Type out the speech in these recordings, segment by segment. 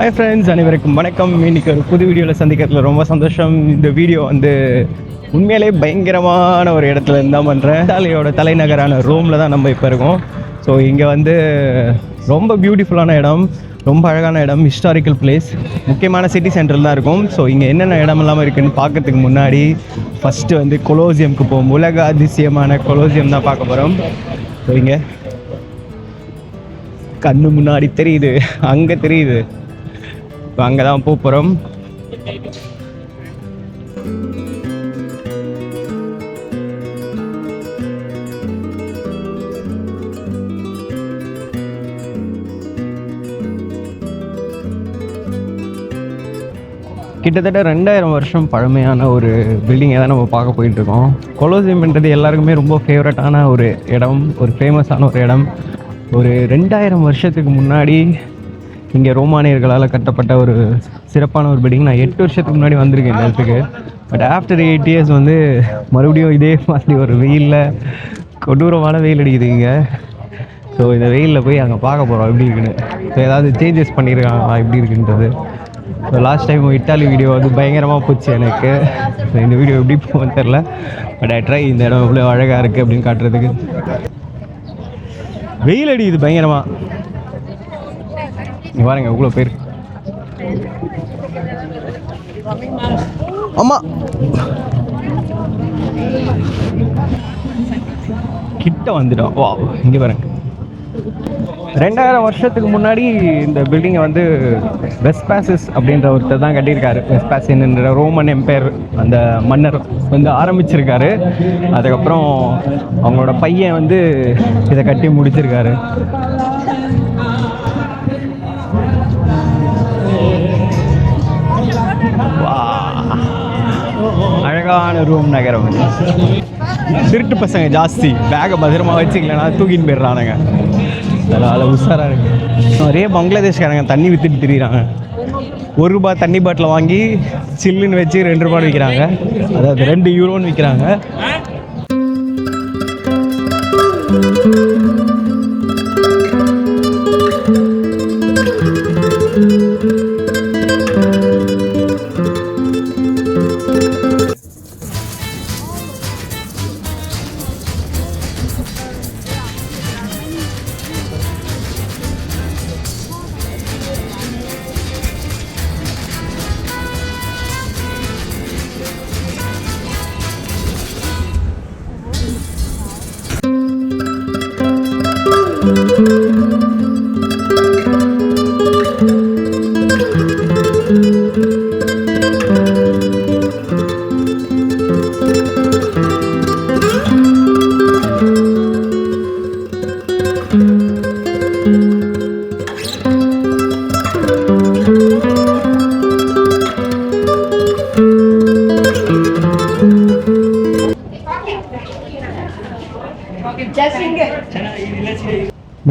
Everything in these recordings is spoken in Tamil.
ஹாய் ஃப்ரெண்ட்ஸ், அனைவருக்கும் வணக்கம். இன்றைக்கி ஒரு புது வீடியோவில் சந்திக்கிறதுல ரொம்ப சந்தோஷம். இந்த வீடியோ உண்மையிலே பயங்கரமான ஒரு இடத்துல இருந்தால் பண்ணுறேன். இத்தாலியோட தலைநகரான ரோமில் தான் நம்ம இப்போ இருக்கோம். ஸோ இங்கே ரொம்ப பியூட்டிஃபுல்லான இடம், ரொம்ப அழகான இடம், ஹிஸ்டாரிக்கல் பிளேஸ், முக்கியமான சிட்டி சென்டரில் தான் இருக்கும். ஸோ இங்கே என்னென்ன இடமெல்லாம் இருக்குதுன்னு பார்க்கறதுக்கு முன்னாடி ஃபஸ்ட்டு கொலோசியம்க்கு போகும். உலக அதிசயமான கொலோசியம் தான் பார்க்க போகிறோம். ஸோ இங்கே கண்ணு முன்னாடி தெரியுது, அங்கே தெரியுது. இப்போ அங்கே தான் போகிறோம். கிட்டத்தட்ட 2000 வருஷம் பழமையான ஒரு பில்டிங்கை தான் நம்ம பார்க்க போயிட்டுருக்கோம். கொலோசியம்ன்றது எல்லாருக்குமே ரொம்ப ஃபேவரட்டான ஒரு இடம், ஒரு ஃபேமஸான ஒரு இடம். ஒரு 2000 வருஷத்துக்கு முன்னாடி இங்கே ரோமானியர்களால் கட்டப்பட்ட ஒரு சிறப்பான ஒரு பில்டிங். நான் 8 வருஷத்துக்கு முன்னாடி வந்திருக்கேன் இந்த இடத்துக்கு. பட் ஆஃப்டர் 8 இயர்ஸ் மறுபடியும் இதே மாதிரி ஒரு வெயிலில் கொடூரமான வெயில் அடிக்குது இங்கே. ஸோ இந்த வெயிலில் போய் அங்கே பார்க்க போகிறோம் எப்படி இருக்குன்னு. ஸோ ஏதாவது சேஞ்சஸ் பண்ணியிருக்காங்களா எப்படி இருக்குன்றது. So last time Italy video பயங்கரமாக போச்சு எனக்கு. ஸோ இந்த வீடியோ எப்படி போகும்னு தெரில. பட் ஐ ட்ரை இந்த இடம் எவ்வளோ அழகாக இருக்குது அப்படின்னு காட்டுறதுக்கு. வெயில் அடிக்குது பயங்கரமாக. இங்கே பாருங்க எவ்வளோ பேர். ஆமாம், கிட்ட வந்துட்டோம். வா, இங்கே பாருங்க. 2000 வருஷத்துக்கு முன்னாடி இந்த பில்டிங்கை வெஸ்பாசிஸ் அப்படின்ற ஒருத்தர் தான் கட்டியிருக்காரு. வெஸ்பாசின் என்ற ரோமன் எம்பையர் அந்த மன்னர் ஆரம்பிச்சிருக்காரு. அதுக்கப்புறம் அவங்களோட பையன் இதை கட்டி முடிச்சிருக்காரு. அழகான ரோம் நகரம். திருட்டு பசங்க ஜாஸ்தி, பேகை பத்திரமா வச்சுக்கலன்னா தூக்கின்னு போயிடுறானுங்க. அதனால் உஷாராக இருக்கு. நிறைய பங்களாதேஷ்காரங்க தண்ணி விற்றுட்டு திரிகிறாங்க. 1 ரூபாய் தண்ணி பாட்டில் வாங்கி சில்லுன்னு வச்சு 2 ரூபாய் விற்கிறாங்க. அதாவது 2 யூரோன்னு விற்கிறாங்க.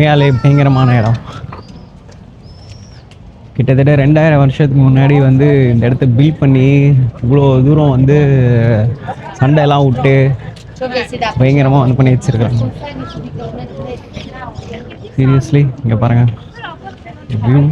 மேலே பயங்கரமான இடம். கிட்டத்தட்ட 2000 வருஷத்துக்கு முன்னாடி இந்த இடத்த பில்ட் பண்ணி இவ்வளோ தூரம் சண்டையெல்லாம் விட்டு பயங்கரமாக பண்ணி வச்சிருக்காங்க. சீரியஸ்லி இங்கே பாருங்க வியூ.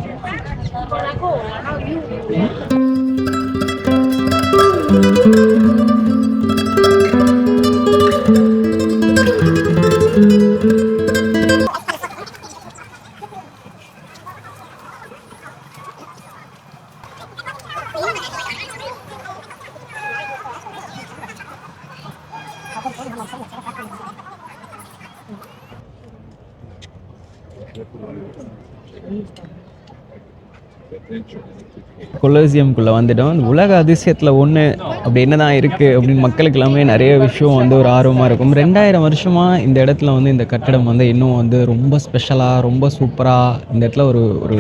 கொலோசியம்குள்ளே வந்துட்டோம். உலக அதிசயத்தில் ஒன்று அப்படி என்ன தான் இருக்குது அப்படின்னு மக்களுக்கு எல்லாமே நிறைய விஷயம் ஒரு ஆர்வமாக இருக்கும். 2000 வருஷமாக இந்த இடத்துல இந்த கட்டடம் இன்னும் ரொம்ப ஸ்பெஷலாக, ரொம்ப சூப்பராக இந்த இடத்துல ஒரு ஒரு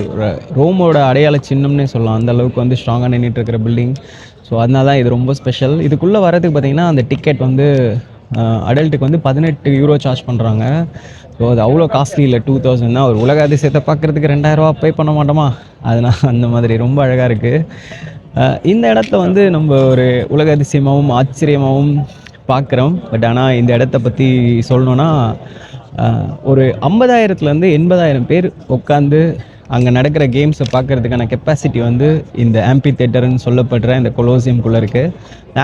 ரோமோட அடையாள சின்னம்னே சொல்லலாம். அந்த அளவுக்கு ஸ்ட்ராங்காக நின்றுட்டு இருக்கிற பில்டிங். ஸோ அதனால தான் இது ரொம்ப ஸ்பெஷல். இதுக்குள்ளே வரதுக்கு பார்த்திங்கன்னா அந்த டிக்கெட் அடல்ட்டுக்கு 18 யூரோ சார்ஜ் பண்ணுறாங்க. ஸோ அது அவ்வளோ காஸ்ட்லி இல்லை, 2000 தான். ஒரு உலக அதிசயத்தை பார்க்குறதுக்கு 2000 ரூபா பே பண்ண மாட்டோமா? அதனால் அந்த மாதிரி ரொம்ப அழகாக இருக்குது. இந்த இடத்த நம்ம ஒரு உலக அதிசயமாகவும் ஆச்சரியமாகவும் பார்க்குறோம். பட் ஆனால் இந்த இடத்த பற்றி சொல்லணுன்னா ஒரு 50,000 to 80,000 பேர் உட்காந்து அங்கே நடக்கிற கேம்ஸை பார்க்குறதுக்கான கெப்பாசிட்டி வந்து இந்த ஆம்பி தேட்டர்னு சொல்லப்படுற இந்த கொலோசியம்குள்ளே இருக்குது.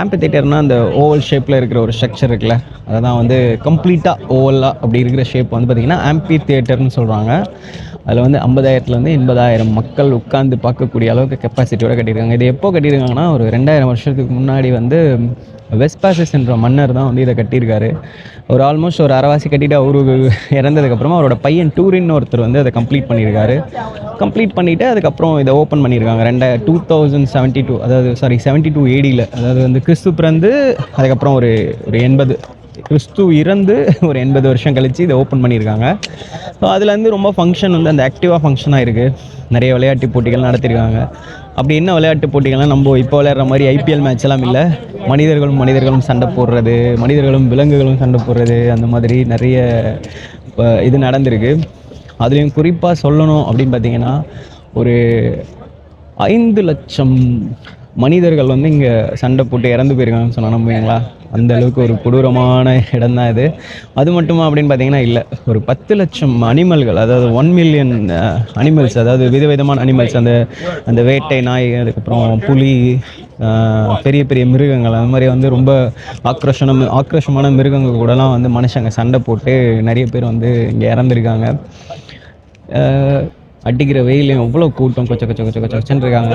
ஆம்பி தேட்டர்னால் அந்த ஓவல் ஷேப்பில் இருக்கிற ஒரு ஸ்ட்ரக்சர் இருக்குல்ல, அதை தான் வந்து கம்ப்ளீட்டாக ஓவலாக அப்படி இருக்கிற ஷேப் வந்து பார்த்திங்கன்னா ஆம்பி தேட்டர்னு சொல்கிறாங்க. அதில் வந்து 50,000 80,000 மக்கள் உட்காந்து பார்க்கக்கூடிய அளவுக்கு கெப்பாசிட்டியோடு கட்டியிருக்காங்க. இது எப்போ கட்டியிருக்காங்கன்னா ஒரு 2000 வருஷத்துக்கு முன்னாடி வந்து வெஸ்பாசிஸ் என்ற மன்னர் தான் வந்து இதை கட்டியிருக்காரு. ஒரு ஆல்மோஸ்ட் ஒரு அரைவாசி கட்டிட்டு அவரு இறந்ததுக்கப்புறமா அவரோட பையன் டூரின்னு ஒருத்தர் வந்து அதை கம்ப்ளீட் பண்ணியிருக்காரு. கம்ப்ளீட் பண்ணிவிட்டு அதுக்கப்புறம் இதை ஓப்பன் பண்ணியிருக்காங்க 2072, அதாவது 72 ADயில், அதாவது வந்து கிறிஸ்து பிறந்து அதுக்கப்புறம் ஒரு 80 கிறிஸ்து இறந்து ஒரு 80 வருஷம் கழித்து இதை ஓப்பன் பண்ணியிருக்காங்க. ஸோ அதில் வந்து ரொம்ப ஃபங்க்ஷன் வந்து அந்த ஆக்டிவாக ஃபங்க்ஷனாக இருக்குது. நிறைய விளையாட்டு போட்டிகள் நடத்தியிருக்காங்க. அப்படி என்ன விளையாட்டு போட்டிகள்லாம் நம்ம இப்போ விளையாடுற மாதிரி IPL மேட்ச் எல்லாம் இல்லை. மனிதர்களும் சண்டை போடுறது, மனிதர்களும் விலங்குகளும் சண்டை போடுறது, அந்த மாதிரி நிறைய இது நடந்திருக்கு. அதுலேயும் குறிப்பாக சொல்லணும் அப்படின்னு பார்த்தீங்கன்னா ஒரு 5 லட்சம் மனிதர்கள் வந்து இங்கே சண்டை போட்டு இறந்து போயிருக்காங்கன்னு சொன்னால் நம்புவீங்களா? அந்த அளவுக்கு ஒரு கொடூரமான இடம் தான் இது. அது மட்டுமா அப்படின்னு பார்த்தீங்கன்னா இல்லை, ஒரு 10 லட்சம் அனிமல்கள், அதாவது 1 மில்லியன் அனிமல்ஸ், அதாவது விதவிதமான அனிமல்ஸ், அந்த வேட்டை நாய், அதுக்கப்புறம் புலி, பெரிய பெரிய மிருகங்கள், அந்த மாதிரி வந்து ரொம்ப ஆக்ரோஷமான மிருகங்கள் கூடலாம் வந்து மனுஷங்க சண்டை போட்டு நிறைய பேர் வந்து இங்கே இறந்துருக்காங்க. அடிக்கிற வெயிலையும் எவ்வளோ கூட்டம் கொச்ச கொச்ச கொச்ச கொச்ச கொச்சன்னு இருக்காங்க.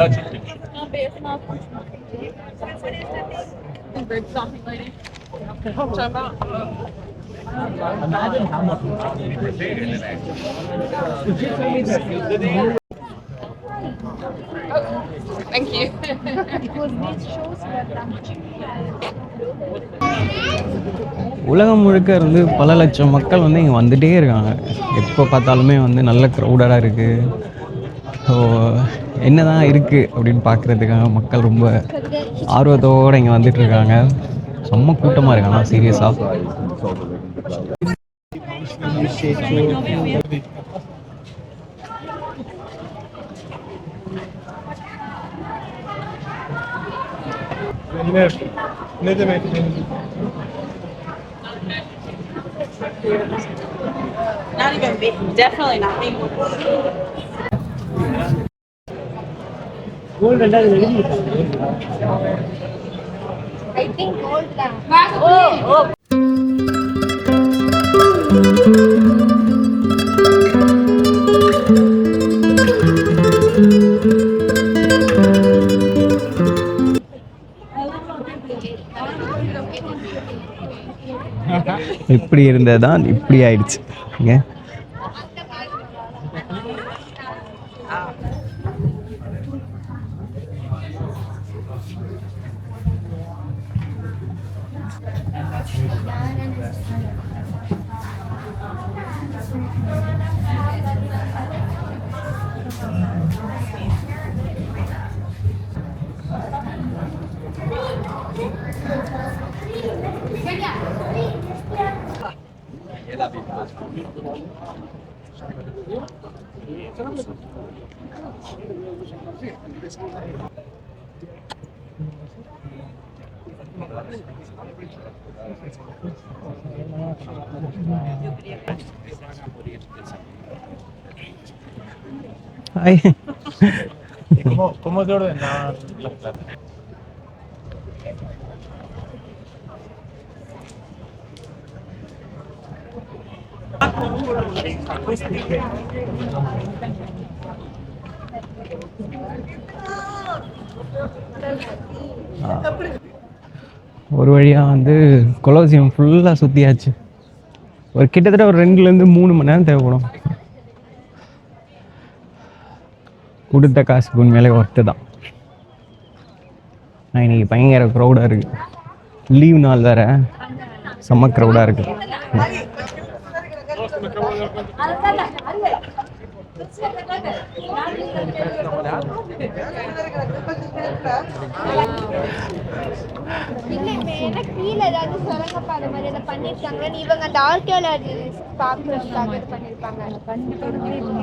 Thank you. உலகம் முழுக்க இருந்து பல லட்சம் மக்கள் வந்து இங்கே வந்துகிட்டே இருக்காங்க. எப்போ பார்த்தாலுமே வந்து நல்ல க்ரௌடடாக இருக்குது. ஸோ என்ன தான் இருக்குது அப்படின்னு பார்க்குறதுக்காக மக்கள் ரொம்ப ஆர்வத்தோடு இங்கே வந்துட்டுருக்காங்க. செம்ம கூட்டமாக இருக்காங்க சீரியஸாக. Ne demek? Not even big. Definitely not big. Gold and I think gold lah. Oh. இப்படி இருந்தது தான் இப்படி ஆயிடுச்சு. ¿Cómo se ordenan las plata? ஒரு வழியாக வந்து கொலோசியம் ஃபுல்லாக சுற்றியாச்சு. ஒரு கிட்டத்தட்ட ஒரு 2-3 மணி நேரம் தேவைப்படும். கொடுத்த காசுக்கு உண்மையிலே ஒர்த்து தான். நான் இன்றைக்கி பயங்கர க்ரௌடாக இருக்குது. லீவ் நாள் வேறு, செம்ம க்ரௌடாக இருக்குது.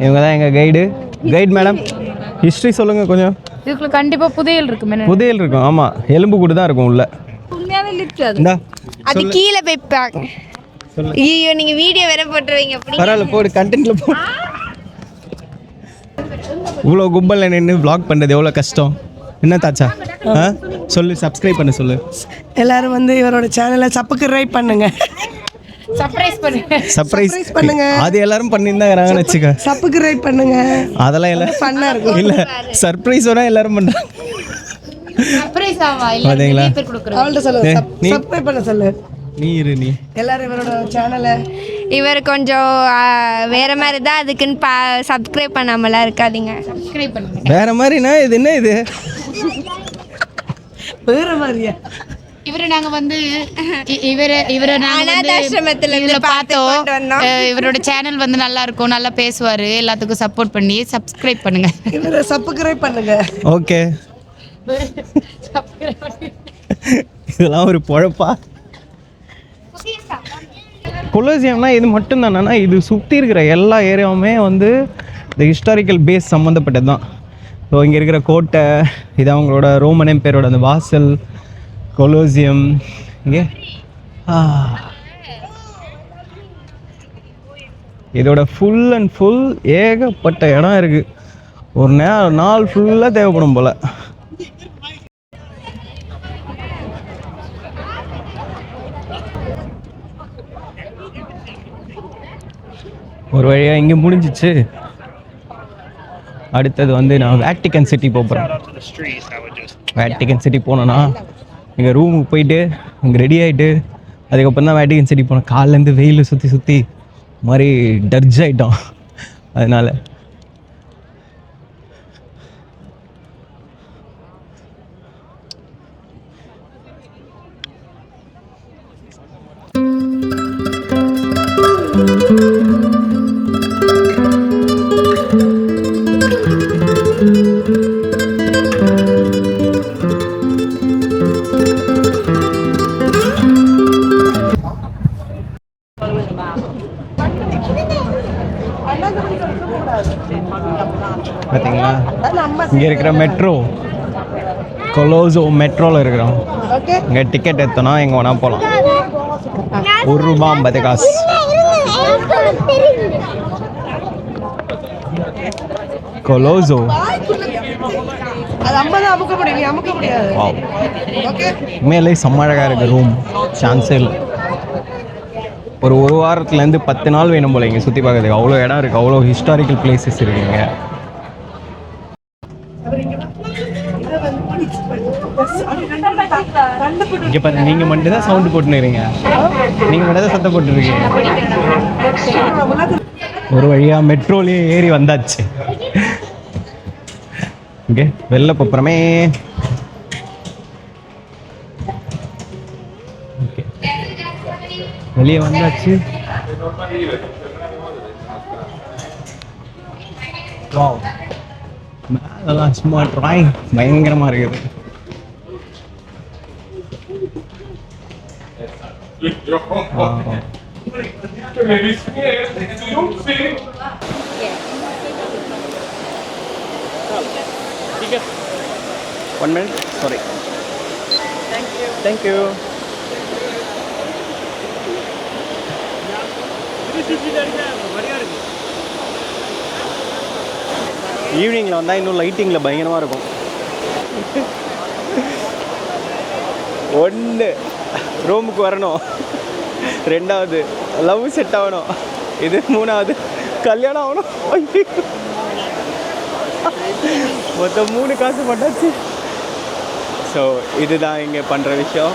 இவங்க தான் எங்கள் கைடு மேடம். ஹிஸ்ட்ரி சொல்லுங்க கொஞ்சம். இதுக்குள்ள கண்டிப்பா புதையல் இருக்கு. புதையல் இருக்கும். ஆமா, எலும்பு கூடு தான் இருக்கும் உள்ள. உண்மையாவே லிஃப்ட் அது கீழே போய் பாக்க. ஐயோ, நீங்க வீடியோ வேற போட்டுருவீங்க. பரவாயில்ல, போடு, கண்டென்ட்ல போ. இவ்வளோ கும்பலில் நின்று vlog பண்ணுறது எவ்வளோ கஷ்டம். என்ன தாச்சா? சொல்லு, சப்ஸ்கிரைப் பண்ண சொல்லு. எல்லாரும் வந்து இவரோட சேனலை சப்ஸ்கிரைப் பண்ணுங்க. சர்ப்ரைஸ் பண்ணுங்க. அது எல்லாரும் பண்ணியிருந்தாங்கிறாங்கன்னு வச்சுக்க. சப்ஸ்கிரைப் பண்ணுங்க. அதெல்லாம் எல்லாரும் ஃபன்னா இருக்கும். இல்லை, சர்ப்ரைஸோட எல்லாரும் பண்ணுறாங்க. அவள்கிட்ட சொல்லு, சப்ஸ்கிரைப் பண்ண சொல்லு. நீ எல்லாரும் இவரோட சேனலை. இவர் கொஞ்சம் வேற மாதிரி தான், அதுக்குன்னு சப்ஸ்கிரைப் பண்ணாமலாம் இருக்காதீங்க. வேற மாதிரினா இது என்ன இது? வேற மாதிரியா? இவரை நாங்க வந்து இவரை அனாதாசிரமத்துல இதுல இருந்து பார்த்தோம். இவரோட சேனல் வந்து நல்லா இருக்கும், நல்லா பேசுவாரு, எல்லாத்துக்கும் சப்போர்ட் பண்ணி சப்ஸ்கிரைப் பண்ணுங்க. இவரை சப்ஸ்கிரைப் பண்ணுங்க. ஓகே. இதெல்லாம் ஒரு பொழப்பா? கொலோசியம்னா இது மட்டும் தானேன்னா, இது சுற்றி இருக்கிற எல்லா ஏரியாவுமே வந்து இந்த ஹிஸ்டாரிக்கல் பேஸ் சம்மந்தப்பட்டது தான். ஸோ இங்கே இருக்கிற கோட்டை, இது அவங்களோட ரோமன் எம்பையரோட அந்த வாசல், கொலோசியம். இங்கே இதோட ஃபுல் அண்ட் ஃபுல் ஏகப்பட்ட இடம் இருக்குது. ஒரு நாள் ஃபுல்லாக தேவைப்படும் போல். ஒரு வழியாக இங்கே முடிஞ்சிச்சு. அடுத்தது வந்து நான் வேட்டிகன் சிட்டி போகிறேன். வேட்டிகன் சிட்டி போனோன்னா இங்கே ரூமுக்கு போயிட்டு இங்கே ரெடி ஆகிட்டு அதுக்கப்புறம் தான் வேட்டிகன் சிட்டி போனோம். காலிலேருந்து வெயில் சுற்றி மாதிரி டர்ஜ் ஆகிட்டோம். அதனால் பார்த்தீங்களா, இங்கே இருக்கிற மெட்ரோ கொலோசோ மெட்ரோவில் இருக்கிறோம். இங்கே டிக்கெட் எடுத்தோன்னா எங்கே வேணால் போகலாம். ₹1.50. கொலோசோ. அது 50 அமுக்க முடியும், நீ அமுக்க முடியாது. வாவ், உண்மையிலே செம்ம அழகாக இருக்குது ரூம். சான்ஸே இல்லை. ஒரு வாரத்துலேருந்து 10 நாள் வேணும் போல் இங்கே சுற்றி பார்க்கறதுக்கு. அவ்வளோ இடம் இருக்குது, அவ்வளோ ஹிஸ்டாரிக்கல் பிளேசஸ் இருக்குங்க. இங்கே பார்த்து நீங்கள் மட்டும் தான் சவுண்டு போட்டுருக்கீங்க. நீங்கள் மட்டும் தான் சத்தம் போட்டுருக்கீங்க. ஒரு வழியாக மெட்ரோலேயே ஏறி வந்தாச்சு. இங்கே வெளில போகிறோமே. ஓகே, வெளியே வந்தாச்சு. வாவ், மேலெல்லாம் சும்மா ட்ராயிங் பயங்கரமாக இருக்குது. One minute, sorry. Thank you. ஈவினிங்கில் வந்தால் இன்னும் லைட்டிங்கில் பயங்கரமாக இருக்கும். 1 ரூமுக்கு வரணும், 2வது லவ் செட் ஆகணும், இது 3வது கல்யாணம் ஆகணும். மொத்தம் 3 காசு பட்டாச்சு. ஸோ இதுதான் இங்கே பண்ணுற விஷயம்.